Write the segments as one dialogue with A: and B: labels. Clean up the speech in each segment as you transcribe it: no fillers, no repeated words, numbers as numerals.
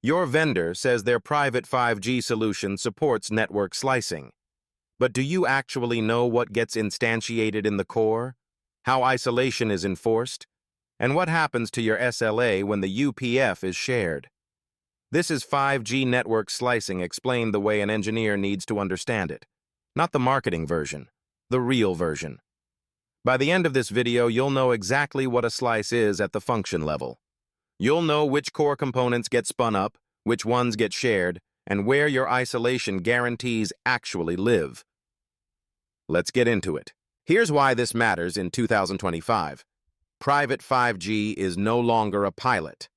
A: Your vendor says their private 5G solution supports network slicing. But do you actually know what gets instantiated in the core? How isolation is enforced? And what happens to your SLA when the UPF is shared? This is 5G network slicing explained the way an engineer needs to understand it. Not the marketing version, the real version. By the end of this video, you'll know exactly what a slice is at the function level. You'll know which core components get spun up, which ones get shared, and where your isolation guarantees actually live. Let's get into it. Here's why this matters in 2025. Private 5G is no longer a pilot.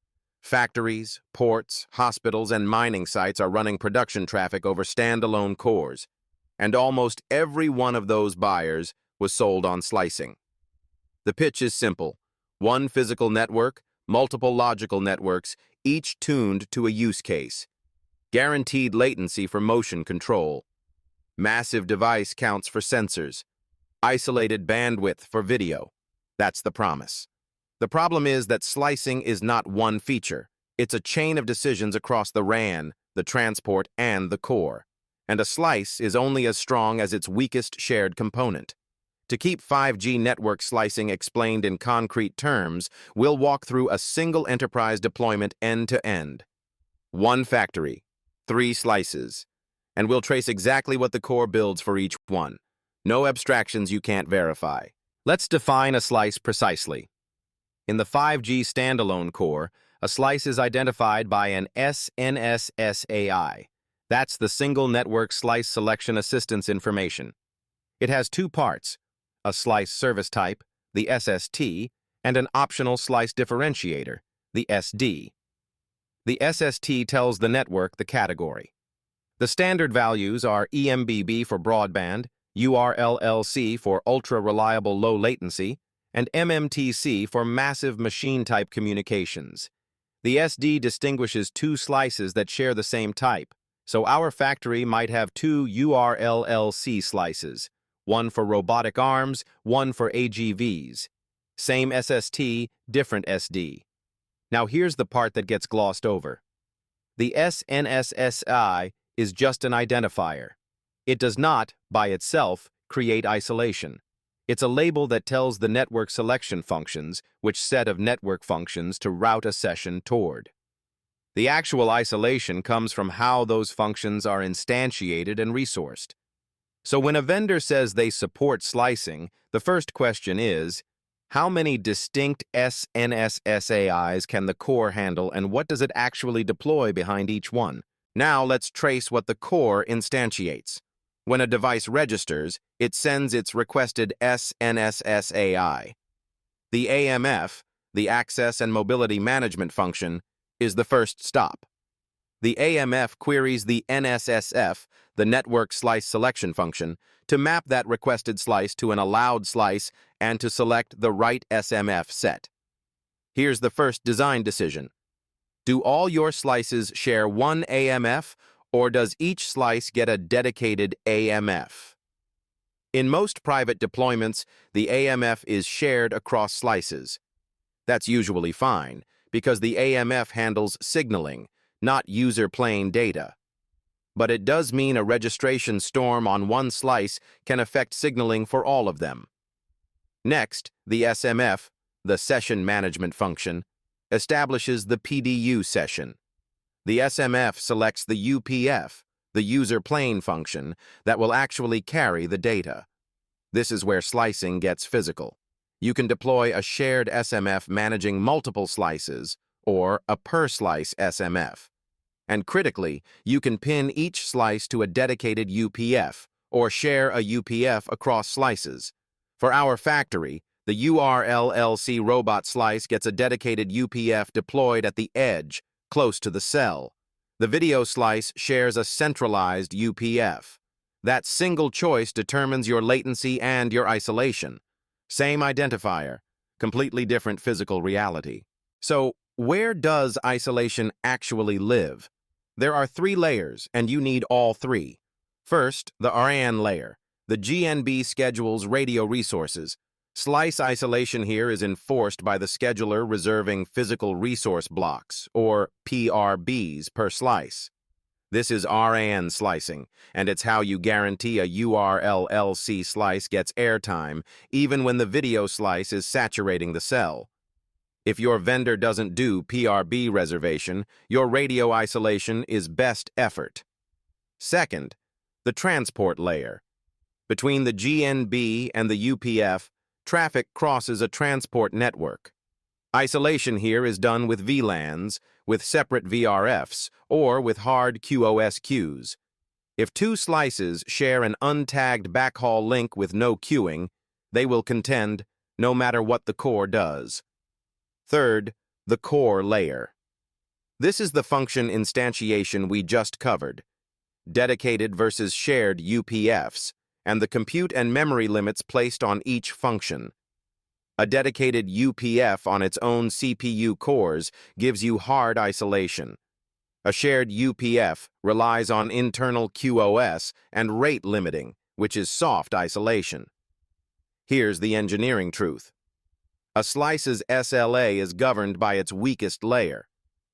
A: Factories, ports, hospitals, and mining sites are running production traffic over standalone cores, and almost every one of those buyers was sold on slicing. The pitch is simple. One physical network, multiple logical networks, each tuned to a use case. Guaranteed latency for motion control. Massive device counts for sensors. Isolated bandwidth for video. That's the promise. The problem is that slicing is not one feature. It's a chain of decisions across the RAN, the transport, and the core. And a slice is only as strong as its weakest shared component. To keep 5G network slicing explained in concrete terms, we'll walk through a single enterprise deployment end-to-end. One factory, 3 slices, and we'll trace exactly what the core builds for each one. No abstractions you can't verify. Let's define a slice precisely. In the 5G standalone core, a slice is identified by an S-NSSAI. That's the Single Network Slice Selection Assistance information. It has 2 parts, a slice service type, the SST, and an optional slice differentiator, the SD. The SST tells the network the category. The standard values are EMBB for broadband, URLLC for ultra-reliable low latency, and MMTC for massive machine-type communications. The SD distinguishes 2 slices that share the same type, so our factory might have 2 URLLC slices, one for robotic arms, one for AGVs. Same SST, different SD. Now here's the part that gets glossed over. The S-NSSAI is just an identifier. It does not, by itself, create isolation. It's a label that tells the network selection functions which set of network functions to route a session toward. The actual isolation comes from how those functions are instantiated and resourced. So when a vendor says they support slicing, the first question is, how many distinct S-NSSAIs can the core handle and what does it actually deploy behind each one? Now let's trace what the core instantiates. When a device registers, it sends its requested S-NSSAI. The AMF, the Access and Mobility Management function, is the first stop. The AMF queries the NSSF, the Network Slice Selection function, to map that requested slice to an allowed slice and to select the right SMF set. Here's the first design decision. Do all your slices share one AMF, or does each slice get a dedicated AMF? In most private deployments, the AMF is shared across slices. That's usually fine, because the AMF handles signaling, not user-plane data. But it does mean a registration storm on one slice can affect signaling for all of them. Next, the SMF, the Session Management function, establishes the PDU session. The SMF selects the UPF, the user-plane function, that will actually carry the data. This is where slicing gets physical. You can deploy a shared SMF managing multiple slices, or a per-slice SMF. And critically, you can pin each slice to a dedicated UPF, or share a UPF across slices. For our factory, the URLLC robot slice gets a dedicated UPF deployed at the edge, close to the cell. The video slice shares a centralized UPF. That single choice determines your latency and your isolation. Same identifier, completely different physical reality. So, where does isolation actually live? There are 3 layers, and you need all 3. First, the RAN layer. The GNB schedules radio resources. Slice isolation here is enforced by the scheduler reserving physical resource blocks, or PRBs, per slice. This is RAN slicing, and it's how you guarantee a URLLC slice gets airtime, even when the video slice is saturating the cell. If your vendor doesn't do PRB reservation, your radio isolation is best effort. Second, the transport layer. Between the GNB and the UPF, traffic crosses a transport network. Isolation here is done with VLANs, with separate VRFs, or with hard QoS queues. If two slices share an untagged backhaul link with no queuing, they will contend no matter what the core does. Third, the core layer. This is the function instantiation we just covered, dedicated versus shared UPFs, and the compute and memory limits placed on each function. A dedicated UPF on its own CPU cores gives you hard isolation. A shared UPF relies on internal QoS and rate limiting, which is soft isolation. Here's the engineering truth. A slice's SLA is governed by its weakest layer.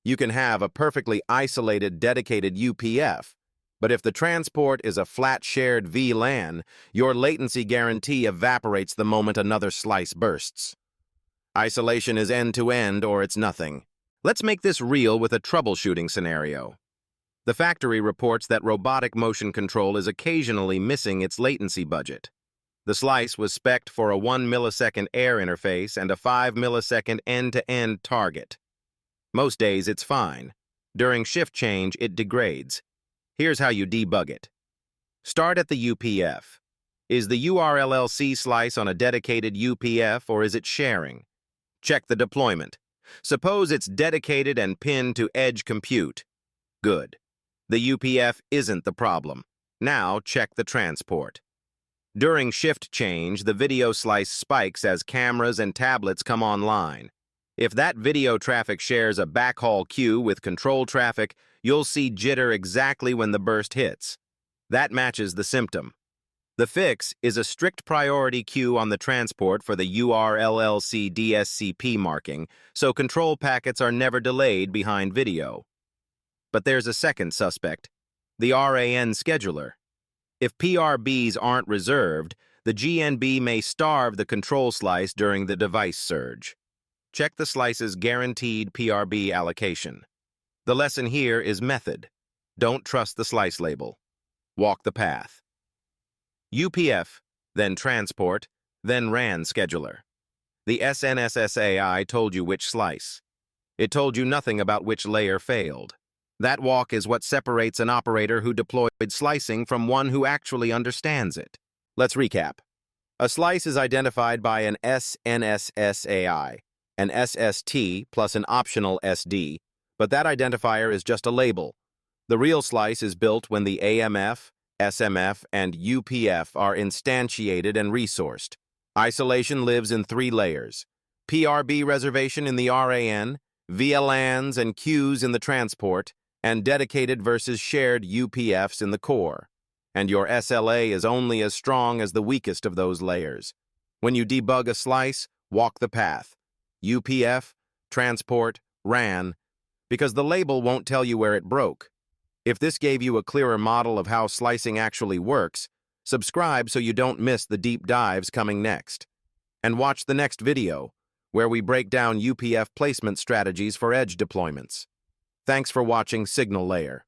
A: You can have a perfectly isolated dedicated UPF, but if the transport is a flat shared VLAN, your latency guarantee evaporates the moment another slice bursts. Isolation is end-to-end or it's nothing. Let's make this real with a troubleshooting scenario. The factory reports that robotic motion control is occasionally missing its latency budget. The slice was spec'd for a 1 millisecond air interface and a 5 millisecond end-to-end target. Most days it's fine. During shift change, it degrades. Here's how you debug it. Start at the UPF. Is the URLLC slice on a dedicated UPF or is it sharing? Check the deployment. Suppose it's dedicated and pinned to edge compute. Good. The UPF isn't the problem. Now check the transport. During shift change, the video slice spikes as cameras and tablets come online. If that video traffic shares a backhaul queue with control traffic, you'll see jitter exactly when the burst hits. That matches the symptom. The fix is a strict priority queue on the transport for the URLLC DSCP marking, so control packets are never delayed behind video. But there's a second suspect, the RAN scheduler. If PRBs aren't reserved, the GNB may starve the control slice during the device surge. Check the slice's guaranteed PRB allocation. The lesson here is method. Don't trust the slice label. Walk the path. UPF, then transport, then RAN scheduler. The S-NSSAI told you which slice. It told you nothing about which layer failed. That walk is what separates an operator who deployed slicing from one who actually understands it. Let's recap. A slice is identified by an S-NSSAI, an SST plus an optional SD, but that identifier is just a label. The real slice is built when the AMF, SMF, and UPF are instantiated and resourced. Isolation lives in 3 layers. PRB reservation in the RAN, VLANs and queues in the transport, and dedicated versus shared UPFs in the core. And your SLA is only as strong as the weakest of those layers. When you debug a slice, walk the path. UPF, transport, RAN, because the label won't tell you where it broke. If this gave you a clearer model of how slicing actually works, subscribe so you don't miss the deep dives coming next. And watch the next video, where we break down UPF placement strategies for edge deployments. Thanks for watching Signal Layer.